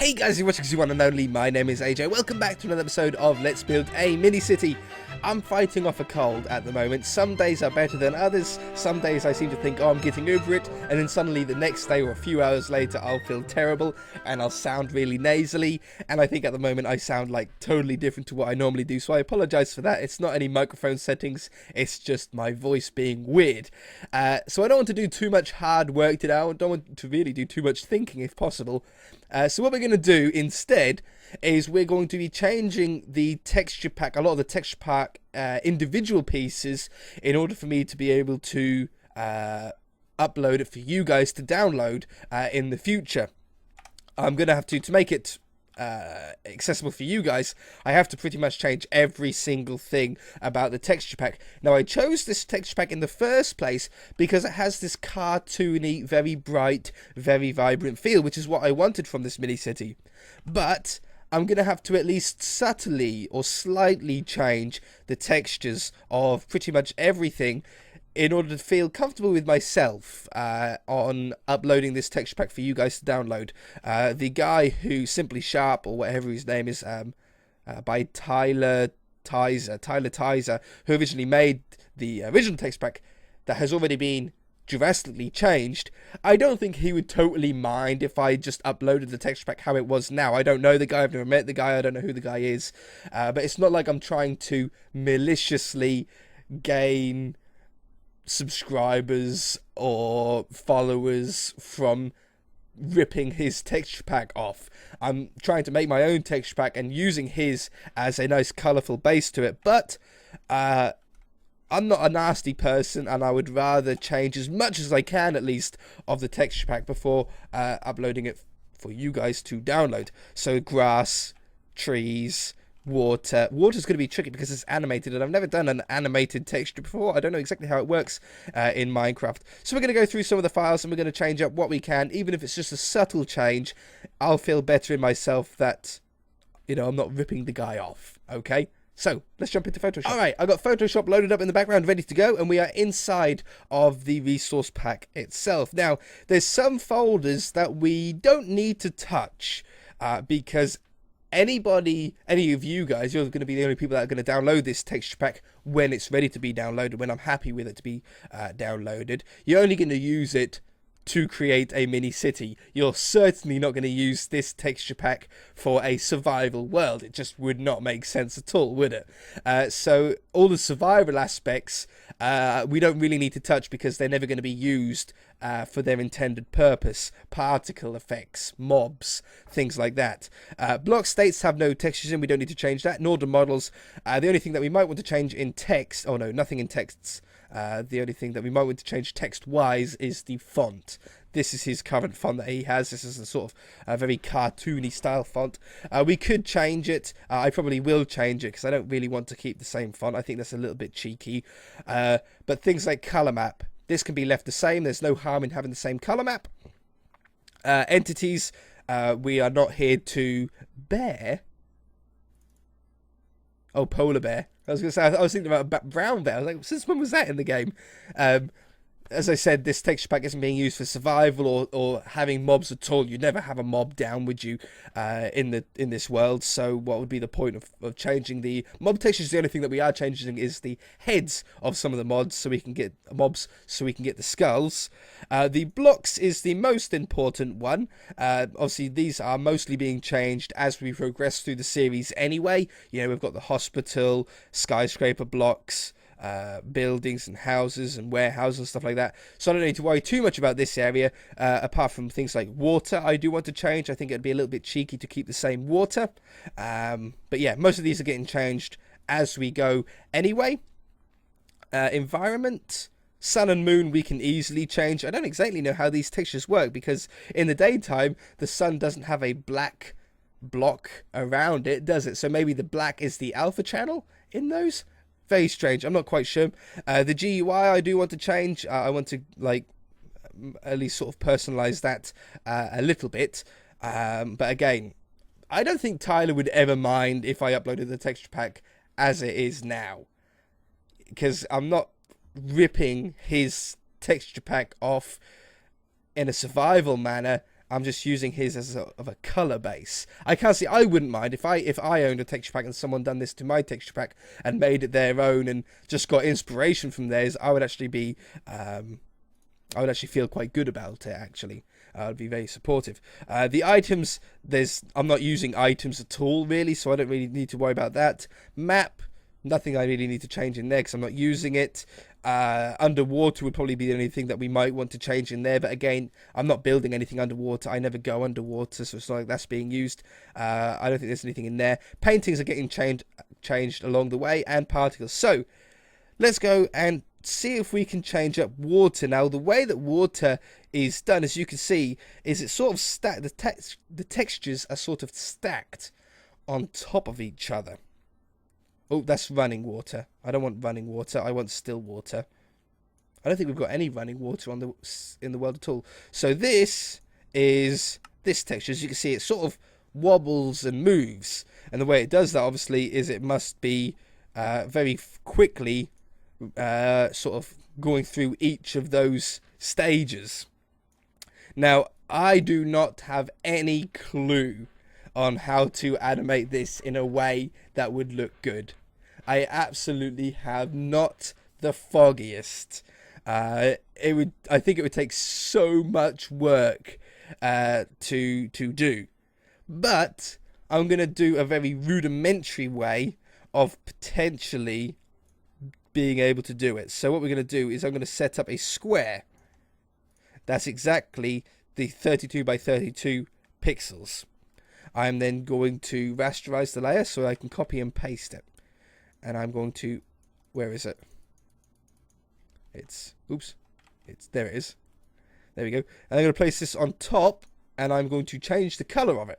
Hey guys, you're watching the one and only. My name is AJ. Welcome back to another episode of Let's Build a Mini City. I'm fighting off a cold at the moment. Some days are better than others. Some days I seem to think, oh, I'm getting over it, and then suddenly the next day or a few hours later I'll feel terrible and I'll sound really nasally, and I think at the moment I sound like totally different to what I normally do, so I apologize for that. It's not any microphone settings, it's just my voice being weird. So I don't want to do too much hard work today. I don't want to really do too much thinking if possible. So what we're going to do instead is we're going to be changing the texture pack, a lot of the texture pack individual pieces, in order for me to be able to upload it for you guys to download in the future. I'm going to have to make it accessible for you guys. I have to pretty much change every single thing about the texture pack. Now, I chose this texture pack in the first place because it has this cartoony, very bright, very vibrant feel, which is what I wanted from this mini city. But I'm going to have to at least subtly or slightly change the textures of pretty much everything in order to feel comfortable with myself on uploading this texture pack for you guys to download. The guy who, Simply Sharp, or whatever his name is, by Tyler Tizer, who originally made the original texture pack that has already been drastically changed, I don't think he would totally mind if I just uploaded the texture pack how it was now. I don't know the guy, I've never met the guy, I don't know who the guy is, but it's not like I'm trying to maliciously gain subscribers or followers from ripping his texture pack off. I'm trying to make my own texture pack and using his as a nice colourful base to it, but I'm not a nasty person, and I would rather change as much as I can, at least, of the texture pack before uploading it for you guys to download. So grass, trees, water. Water's going to be tricky because it's animated, and I've never done an animated texture before. I don't know exactly how it works in Minecraft. So we're going to go through some of the files, and we're going to change up what we can. Even if it's just a subtle change, I'll feel better in myself that, you know, I'm not ripping the guy off, okay? So, let's jump into Photoshop. Alright, I've got Photoshop loaded up in the background, ready to go, and we are inside of the resource pack itself. Now, there's some folders that we don't need to touch, because any of you guys, you're going to be the only people that are going to download this texture pack when it's ready to be downloaded, when I'm happy with it to be downloaded. You're only going to use it to create a mini city. You're certainly not going to use this texture pack for a survival world. It just would not make sense at all, would it? So all the survival aspects we don't really need to touch because they're never going to be used for their intended purpose. Particle effects, mobs, things like that. Block states have no textures in, we don't need to change that, nor do models. The only thing that we might want to change in text, oh no, nothing in texts. The only thing that we might want to change text-wise is the font. This is his current font that he has. This is a sort of a very cartoony style font. We could change it. I probably will change it because I don't really want to keep the same font. I think that's a little bit cheeky. But things like color map, this can be left the same. There's no harm in having the same color map. Entities, we are not here to bear. Oh, polar bear. I was going to say, I was thinking about a brown bear. I was like, since when was that in the game? As I said, this texture pack isn't being used for survival or having mobs at all. You'd never have a mob down, would you, in this world? So what would be the point of changing the mob textures? The only thing that we are changing is the heads of some of the mods, so we can get mobs, so we can get the skulls. The blocks is the most important one. Obviously, these are mostly being changed as we progress through the series anyway. You know, we've got the hospital, skyscraper blocks, buildings and houses and warehouses and stuff like that, so I don't need to worry too much about this area, apart from things like water. I do want to change. I think it'd be a little bit cheeky to keep the same water, but yeah, most of these are getting changed as we go anyway. Environment, sun and moon, we can easily change. I don't exactly know how these textures work because in the daytime the sun doesn't have a black block around it, does it? So maybe the black is the alpha channel in those. Very strange. I'm not quite sure. The GUI I do want to change. I want to like at least sort of personalize that a little bit. But again, I don't think Tyler would ever mind if I uploaded the texture pack as it is now, because I'm not ripping his texture pack off in a survival manner. I'm just using his as of a color base. I can't see. I wouldn't mind if I owned a texture pack and someone done this to my texture pack and made it their own and just got inspiration from theirs. I would actually be. I would actually feel quite good about it. Actually, I would be very supportive. The items, I'm not using items at all really, so I don't really need to worry about that. Map. Nothing I really need to change in there because I'm not using it. Underwater would probably be the only thing that we might want to change in there. But again, I'm not building anything underwater. I never go underwater, so it's not like that's being used. I don't think there's anything in there. Paintings are getting changed along the way, and particles. So let's go and see if we can change up water. Now, the way that water is done, as you can see, is it's sort of stacked. The textures are sort of stacked on top of each other. Oh, that's running water. I don't want running water. I want still water. I don't think we've got any running water in the world at all. So this is this texture. As you can see, it sort of wobbles and moves. And the way it does that, obviously, is it must be very quickly sort of going through each of those stages. Now, I do not have any clue on how to animate this in a way that would look good. I absolutely have not the foggiest. I think it would take so much work to do. But I'm going to do a very rudimentary way of potentially being able to do it. So what we're going to do is I'm going to set up a square. That's exactly the 32 by 32 pixels. I'm then going to rasterize the layer so I can copy and paste it. And I'm going to, where is it? There it is. There we go. And I'm going to place this on top, and I'm going to change the color of it.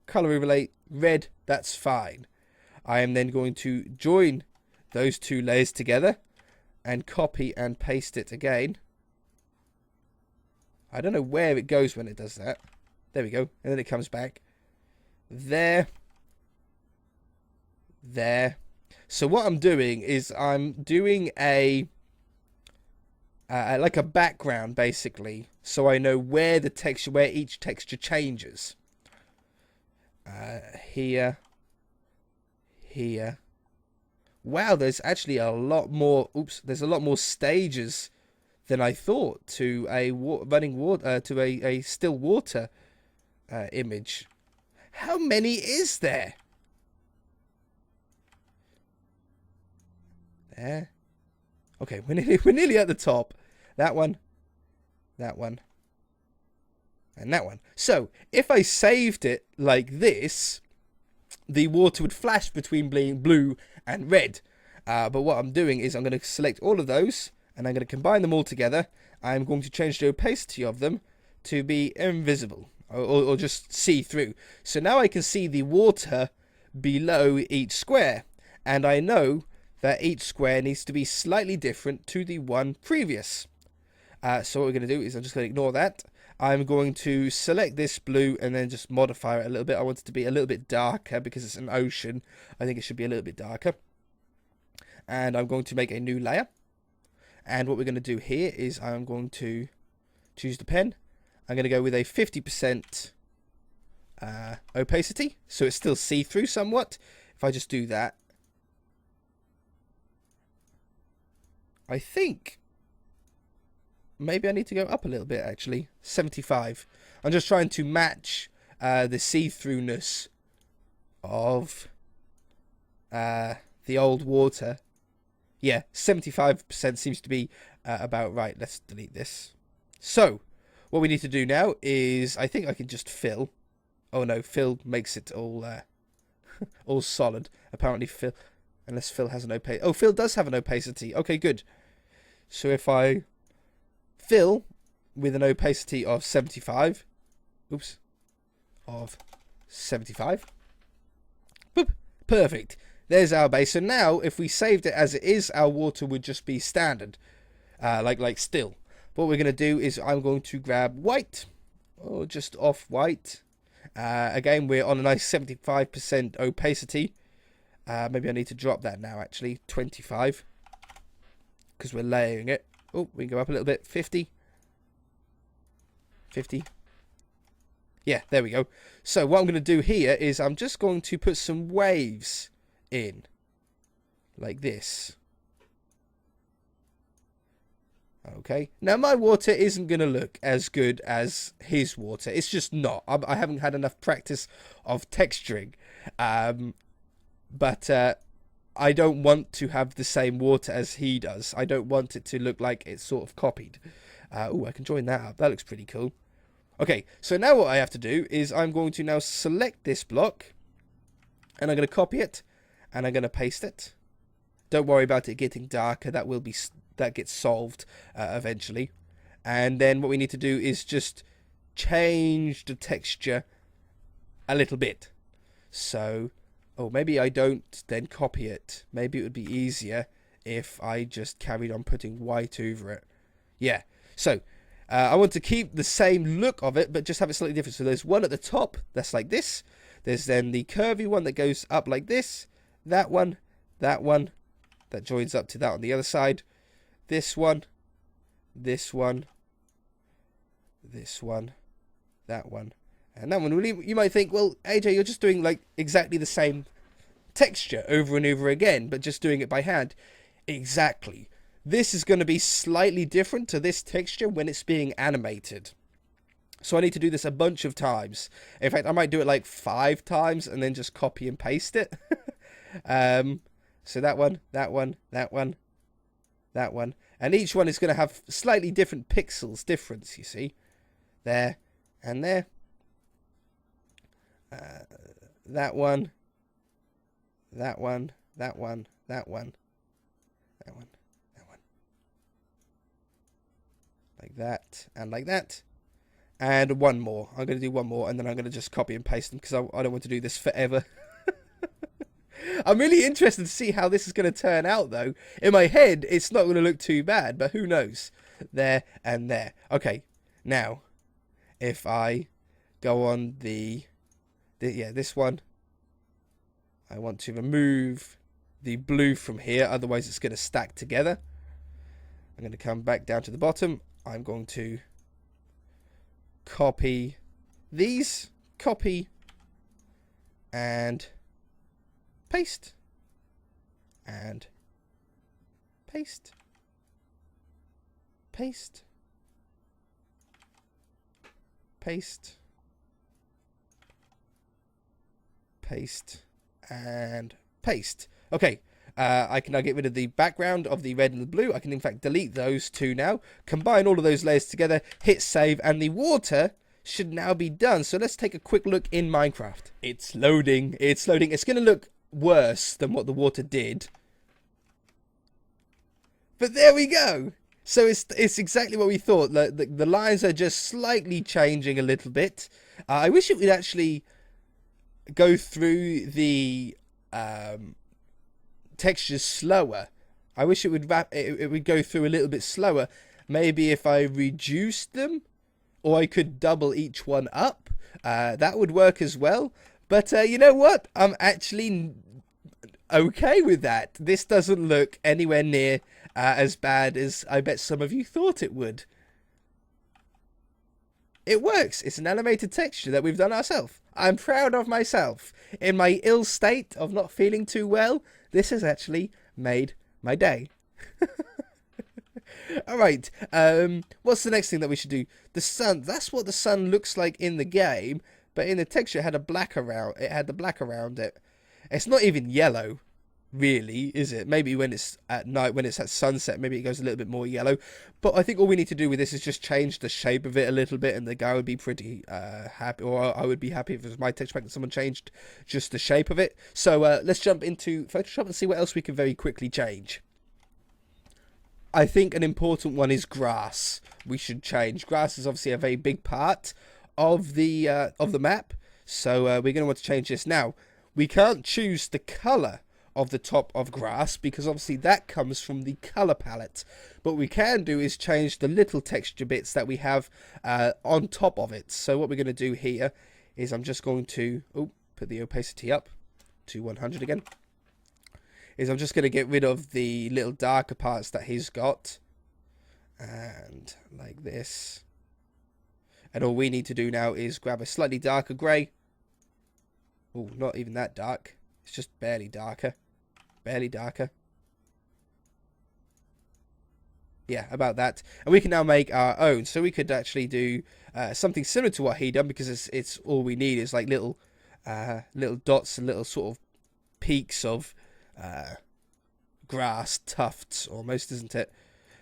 Color overlay, red, that's fine. I am then going to join those two layers together and copy and paste it again. I don't know where it goes when it does that. There we go. And then it comes back. There. So what I'm doing is I'm doing a like a background basically, so I know where each texture changes. Here. Wow, there's actually a lot more. There's a lot more stages than I thought to a a still water image. How many is there? There. Okay, we're nearly at the top. That one, and that one. So if I saved it like this, the water would flash between being blue and red. But what I'm doing is I'm going to select all of those and I'm going to combine them all together. I'm going to change the opacity of them to be invisible or just see through. So now I can see the water below each square, and I know that each square needs to be slightly different to the one previous. So what we're going to do is I'm just going to ignore that. I'm going to select this blue and then just modify it a little bit. I want it to be a little bit darker because it's an ocean. I think it should be a little bit darker. And I'm going to make a new layer. And what we're going to do here is I'm going to choose the pen. I'm going to go with a 50% opacity. So it's still see-through somewhat. If I just do that, I think maybe I need to go up a little bit, actually. 75. I'm just trying to match the see-throughness of the old water. Yeah, 75% seems to be about right. Let's delete this. So, what we need to do now is, I think I can just fill. Oh no, fill makes it all all solid. Apparently fill, unless fill has an opacity. Oh, fill does have an opacity. Okay, good. So if I fill with an opacity of 75, of 75, boop, perfect. There's our base. So now, if we saved it as it is, our water would just be standard, like still. What we're going to do is I'm going to grab white, or just off white. Again, we're on a nice 75% opacity. Maybe I need to drop that now, actually, 25. Because we're layering it. Oh, we can go up a little bit. 50. 50. Yeah, there we go. So what I'm going to do here is I'm just going to put some waves in. Like this. Okay. Now my water isn't going to look as good as his water. It's just not. I haven't had enough practice of texturing. But I don't want to have the same water as he does. I don't want it to look like it's sort of copied. Oh, I can join that up. That looks pretty cool. Okay, so now what I have to do is I'm going to now select this block. And I'm going to copy it. And I'm going to paste it. Don't worry about it getting darker. That gets solved eventually. And then what we need to do is just change the texture a little bit. So, oh, maybe I don't then copy it. Maybe it would be easier if I just carried on putting white over it. Yeah. So, I want to keep the same look of it, but just have it slightly different. So there's one at the top that's like this. There's then the curvy one that goes up like this. That one. That joins up to that on the other side. This one. This one. This one. That one. And that one. You might think, well, AJ, you're just doing like exactly the same texture over and over again, but just doing it by hand. Exactly. This is going to be slightly different to this texture when it's being animated. So I need to do this a bunch of times. In fact, I might do it like 5 times and then just copy and paste it. So that one, that one, that one, that one. And each one is going to have slightly different pixels difference, you see. There and there. That one, that one, that one, that one, that one, that one. Like that and like that. And one more. I'm going to do one more and then I'm going to just copy and paste them because I don't want to do this forever. I'm really interested to see how this is going to turn out, though. In my head, it's not going to look too bad, but who knows? There and there. Okay, now, if I go on this one, I want to remove the blue from here, otherwise it's going to stack together. I'm going to come back down to the bottom. I'm going to copy these, copy, and paste, and paste, paste, paste, paste, and paste. Okay, I can now get rid of the background of the red and the blue. I can in fact delete those two now, combine all of those layers together, hit save, and the water should now be done. So let's take a quick look in Minecraft. It's loading, it's loading. It's going to look worse than what the water did, but there we go. So it's exactly what we thought. The lines are just slightly changing a little bit. I wish it would actually go through the textures slower. I wish it would go through a little bit slower. Maybe if I reduced them, or I could double each one up, that would work as well. But you know what? I'm actually okay with that. This doesn't look anywhere near as bad as I bet some of you thought it would. It works. It's an animated texture that we've done ourselves. I'm proud of myself. In my ill state of not feeling too well, this has actually made my day. Alright, what's the next thing that we should do? The sun. That's what the sun looks like in the game. But in the texture, it had the black around it. It's not even yellow, really, is it? Maybe when it's at night, when it's at sunset, maybe it goes a little bit more yellow. But I think all we need to do with this is just change the shape of it a little bit, and the guy would be pretty happy, or I would be happy if it was my texture pack and someone changed just the shape of it. So let's jump into Photoshop and see what else we can very quickly change. I think an important one is grass. We should change. Grass is obviously a very big part of the map, so we're going to want to change this. Now, we can't choose the color of the top of grass because obviously that comes from the color palette. But what we can do is change the little texture bits that we have on top of it. So what we're going to do here is I'm just going to put the opacity up to 100 again. I'm just going to get rid of the little darker parts that he's got, and like this. And all we need to do now is grab a slightly darker grey. Oh, not even that dark. It's just barely darker. Barely darker. Yeah, about that. And we can now make our own. So we could actually do something similar to what he done, because it's all we need is like little dots and little sort of peaks of grass tufts almost, isn't it?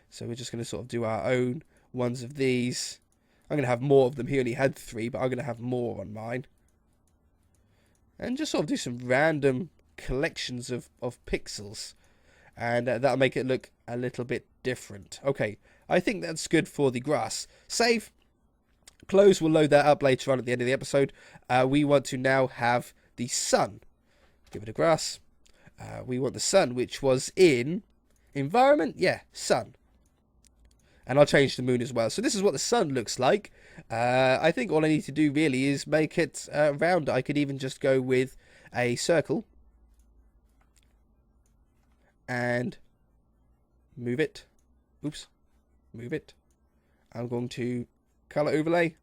So we're just going to sort of do our own ones of these. I'm going to have more of them. He only had 3, but I'm going to have more on mine. And just sort of do some random collections of pixels. And that'll make it look a little bit different. Okay, I think that's good for the grass. Save. Close. We'll load that up later on at the end of the episode. We want to now have the sun. Give it a grass. We want the sun, which was in environment. Yeah, sun. And I'll change the moon as well. So this is what the sun looks like. I think all I need to do really is make it round. I could even just go with a circle. And move it. Oops. Move it. I'm going to color overlay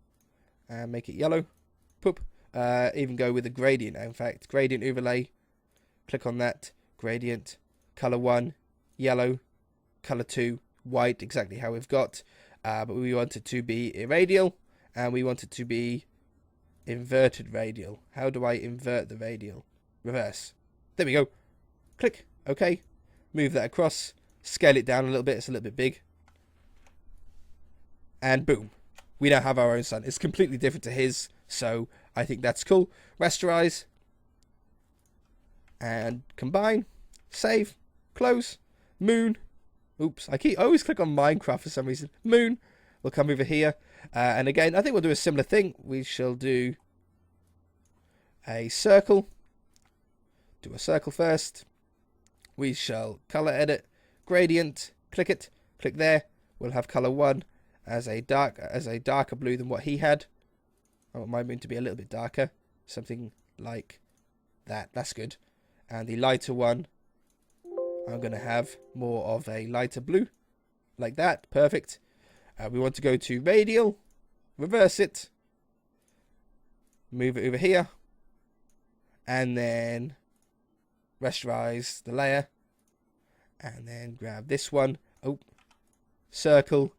and make it yellow. Poop. Even go with a gradient. In fact, gradient overlay. Click on that. Gradient. Color 1. Yellow. Color 2. White. Exactly how we've got. But we want it to be irradial. And we want it to be inverted radial. How do I invert the radial? Reverse. There we go. Click. Okay. Move that across, scale it down a little bit, it's a little bit big. And boom, we now have our own sun. It's completely different to his, so I think that's cool. Rasterize. And combine. Save. Close. Moon. Oops, I always click on Minecraft for some reason. Moon. We'll come over here. And again, I think we'll do a similar thing. We shall do a circle. Do a circle first. We shall color edit, gradient, click it, click there. We'll have color 1 as a darker blue than what he had. I want my moon to be a little bit darker, something like that. That's good. And the lighter one, I'm going to have more of a lighter blue, like that. Perfect. We want to go to radial, reverse it, move it over here, and then rasterize the layer, and then grab this one, circle,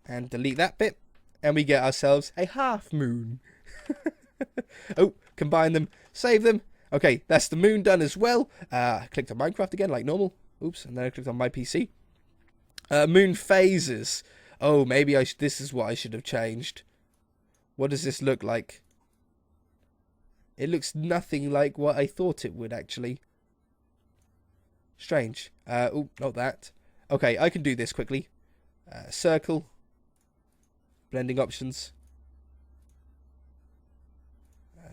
and delete that bit, and we get ourselves a half moon. Combine them, save them. Okay, that's the moon done as well. I clicked on Minecraft again like normal. Oops, and then I clicked on my PC. Moon phases. Oh, maybe this is what I should have changed. What does this look like? It looks nothing like what I thought it would, actually. Strange. Not that. Okay, I can do this quickly. Circle. Blending options.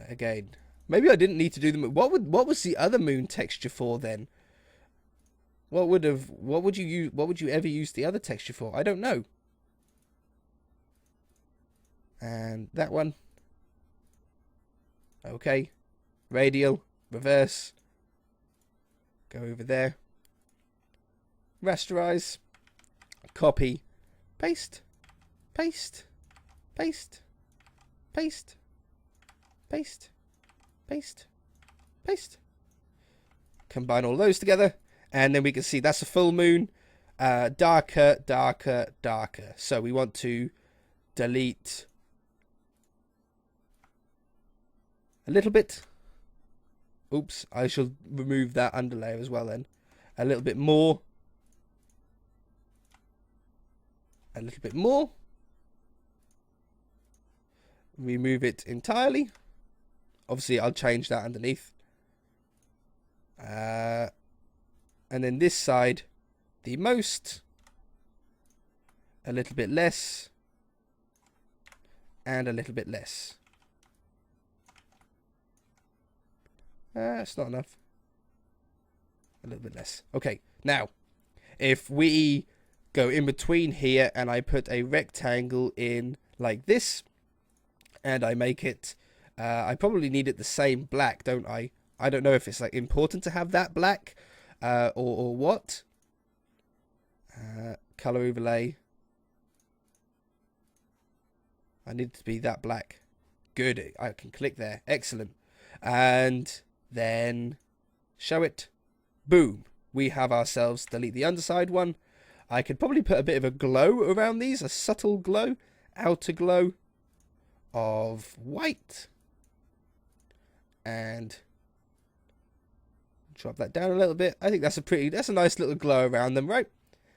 Again. Maybe I didn't need to do them. What was the other moon texture for then? What would you ever use the other texture for? I don't know. And that one. Okay, radial, reverse, go over there, rasterize, copy, paste, paste, paste, paste, paste, paste, paste. Combine all those together, and then we can see that's a full moon, darker, darker, darker. So we want to delete a little bit. Oops, I shall remove that underlayer as well then. A little bit more. A little bit more. Remove it entirely. Obviously, I'll change that underneath. And then this side, the most. A little bit less. And a little bit less. It's not enough. A little bit less. Okay, now, if we go in between here and I put a rectangle in like this, and I make it, I probably need it the same black, don't I? I don't know if it's like important to have that black, or what. Color overlay. I need it to be that black. Good. I can click there. Excellent. And then show it. Boom. We have ourselves, delete the underside one. I could probably put a bit of a glow around these, a subtle glow, outer glow of white. And drop that down a little bit. I think that's a nice little glow around them, right?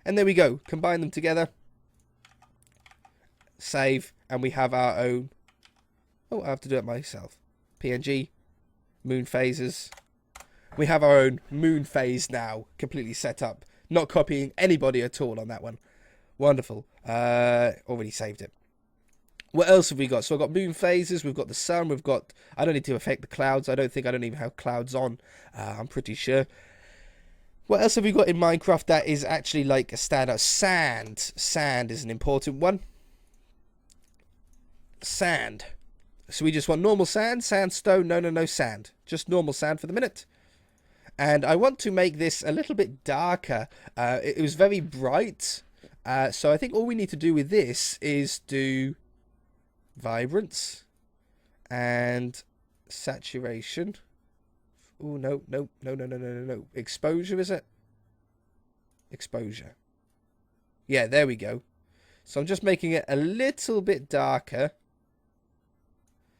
And there we go. Combine them together. Save. And we have our own. Oh, I have to do it myself. PNG. Moon phases. We have our own moon phase now. Completely set up. Not copying anybody at all on that one. Wonderful. Already saved it. What else have we got? So I've got moon phases. We've got the sun. We've got... I don't need to affect the clouds. I don't even have clouds on. I'm pretty sure. What else have we got in Minecraft that is actually like a standout? Sand. Sand is an important one. Sand. So we just want normal sand. Sandstone. No sand. Just normal sand for the minute. And I want to make this a little bit darker. It was very bright. So I think all we need to do with this is do vibrance and saturation. Oh, no. Exposure, is it? Exposure. Yeah, there we go. So I'm just making it a little bit darker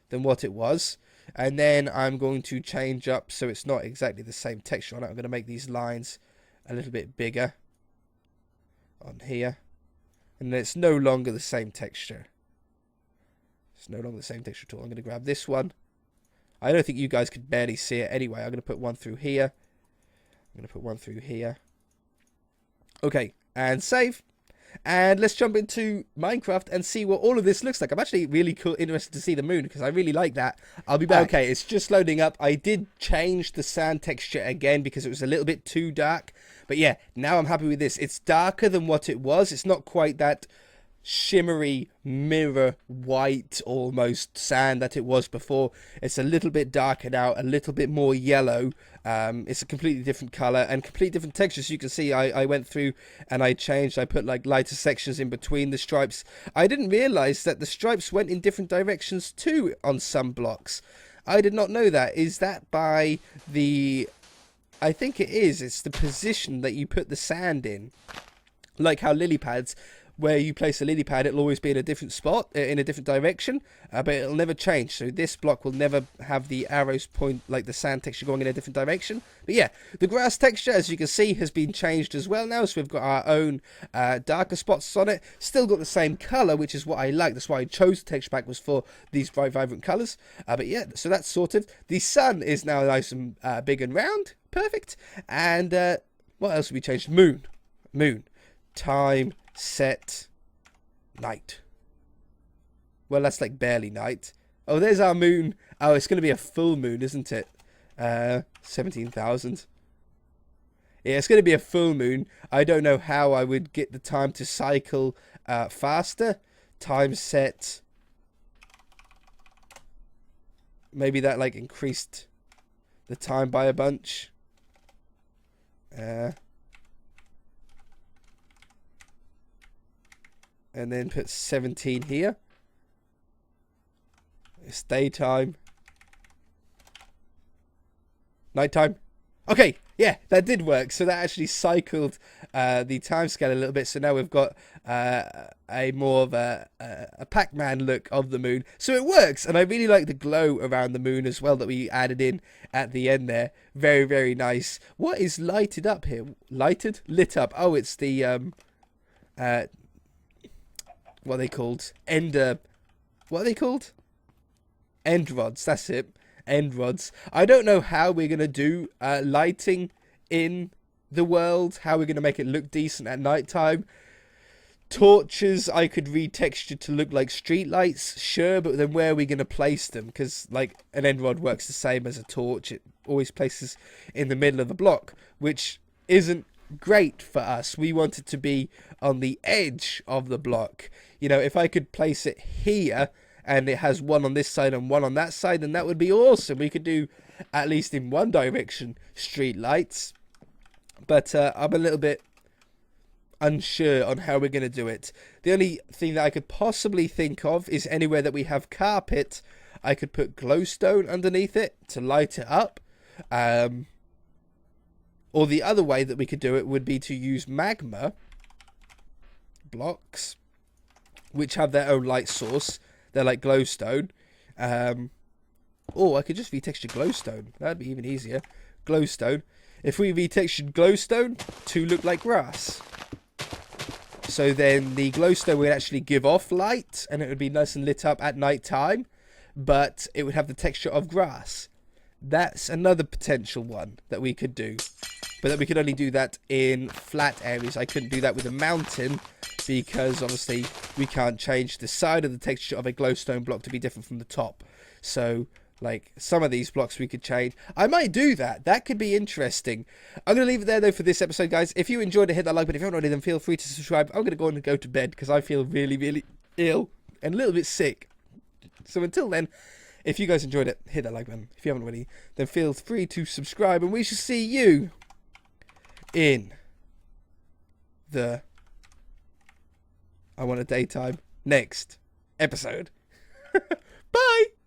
than what it was. And then I'm going to change up so it's not exactly the same texture on it. I'm going to make these lines a little bit bigger on here. And then it's no longer the same texture. It's no longer the same texture at all. I'm going to grab this one. I don't think you guys could barely see it anyway. I'm going to put one through here. I'm going to put one through here. Okay, and save. And let's jump into Minecraft and see what all of this looks like. I'm actually really interested to see the moon because I really like that. I'll be back. Okay, it's just loading up. I did change the sand texture again because it was a little bit too dark. But yeah, now I'm happy with this. It's darker than what it was. It's not quite that shimmery mirror white almost sand that it was before. It's a little bit darker now, a little bit more yellow. It's a completely different color and completely different texture. So you can see I went through and I changed. I put like lighter sections in between the stripes. I didn't realize that the stripes went in different directions too on some blocks. I did not know that. Is that by the... I think it is. It's the position that you put the sand in. Like how lily pads, where you place a lily pad, it'll always be in a different spot, in a different direction, but it'll never change. So this block will never have the arrows point, like the sand texture going in a different direction. But yeah, the grass texture, as you can see, has been changed as well now. So we've got our own darker spots on it. Still got the same color, which is what I like. That's why I chose the texture pack, was for these bright, vibrant colors. But yeah, so that's sorted. The sun is now nice and big and round. Perfect. And what else have we changed? Moon. Time. Set. Night. Well, that's like barely night. Oh, there's our moon. Oh, it's going to be a full moon, isn't it? 17,000. Yeah, it's going to be a full moon. I don't know how I would get the time to cycle faster. Time set. Maybe that like increased the time by a bunch. And then put 17 here. It's daytime. Nighttime. Okay, yeah, that did work. So that actually cycled the time scale a little bit. So now we've got a more of a Pac-Man look of the moon. So it works. And I really like the glow around the moon as well that we added in at the end there. Very, very nice. What is lighted up here? Lighted? Lit up. Oh, it's the... what are they called? What are they called? End rods, that's it. End rods. I don't know how we're going to do lighting in the world. How we're going to make it look decent at night time. Torches, I could retexture to look like street lights. Sure, but then where are we going to place them? Because like an end rod works the same as a torch. It always places in the middle of the block, which isn't great for us. We want it to be on the edge of the block. You know, if I could place it here and it has one on this side and one on that side, then that would be awesome. We could do, at least in one direction, street lights. But I'm unsure on how we're going to do it. The only thing that I could possibly think of is anywhere that we have carpet, I could put glowstone underneath it to light it up. Or the other way that we could do it would be to use magma blocks, which have their own light source. They're like glowstone. Or I could just retexture glowstone. That'd be even easier. Glowstone. If we retextured glowstone to look like grass. So then the glowstone would actually give off light, and it would be nice and lit up at night time, but it would have the texture of grass. That's another potential one that we could do. But that we could only do that in flat areas. I couldn't do that with a mountain, because obviously we can't change the side of the texture of a glowstone block to be different from the top. So, like, some of these blocks we could change. I might do that. That could be interesting. I'm going to leave it there, though, for this episode, guys. If you enjoyed it, hit that like button. If you haven't already, then feel free to subscribe. I'm going to go on and go to bed, because I feel really, really ill and a little bit sick. So until then, if you guys enjoyed it, hit that like button. If you haven't already, then feel free to subscribe. And we shall see you in the I Want a Daytime next episode. Bye!